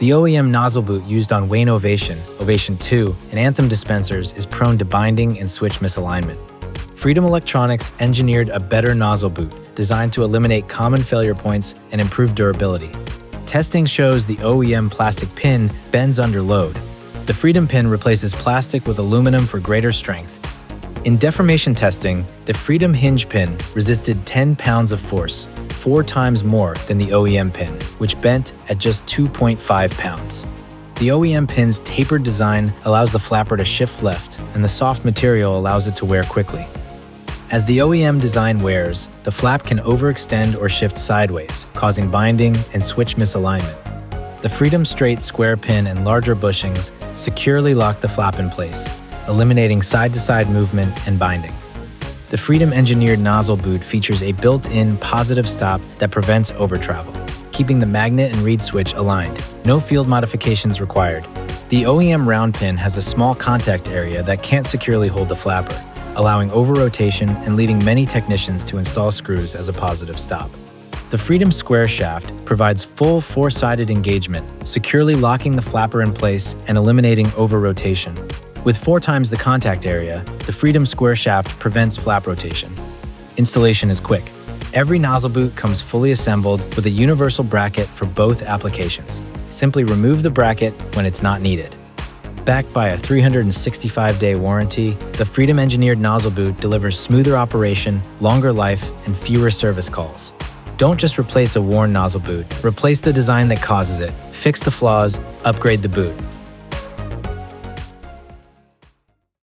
The OEM nozzle boot used on Wayne Ovation, Ovation 2, and Anthem dispensers is prone to binding and switch misalignment. Freedom Electronics engineered a better nozzle boot designed to eliminate common failure points and improve durability. Testing shows the OEM plastic pin bends under load. The Freedom pin replaces plastic with aluminum for greater strength. In deformation testing, the Freedom hinge pin resisted 10 pounds of force, 4 times more than the OEM pin, which bent at just 2.5 pounds. The OEM pin's tapered design allows the flapper to shift left, and the soft material allows it to wear quickly. As the OEM design wears, the flap can overextend or shift sideways, causing binding and switch misalignment. The Freedom straight square pin and larger bushings securely lock the flap in place, eliminating side-to-side movement and binding. The Freedom engineered nozzle boot features a built-in positive stop that prevents overtravel, keeping the magnet and reed switch aligned. No field modifications required. The OEM round pin has a small contact area that can't securely hold the flapper, allowing over-rotation and leading many technicians to install screws as a positive stop. The Freedom square shaft provides full four-sided engagement, securely locking the flapper in place and eliminating over-rotation. With 4 times the contact area, the Freedom square shaft prevents flap rotation. Installation is quick. Every nozzle boot comes fully assembled with a universal bracket for both applications. Simply remove the bracket when it's not needed. Backed by a 365-day warranty, the Freedom engineered nozzle boot delivers smoother operation, longer life, and fewer service calls. Don't just replace a worn nozzle boot. Replace the design that causes it. Fix the flaws, upgrade the boot.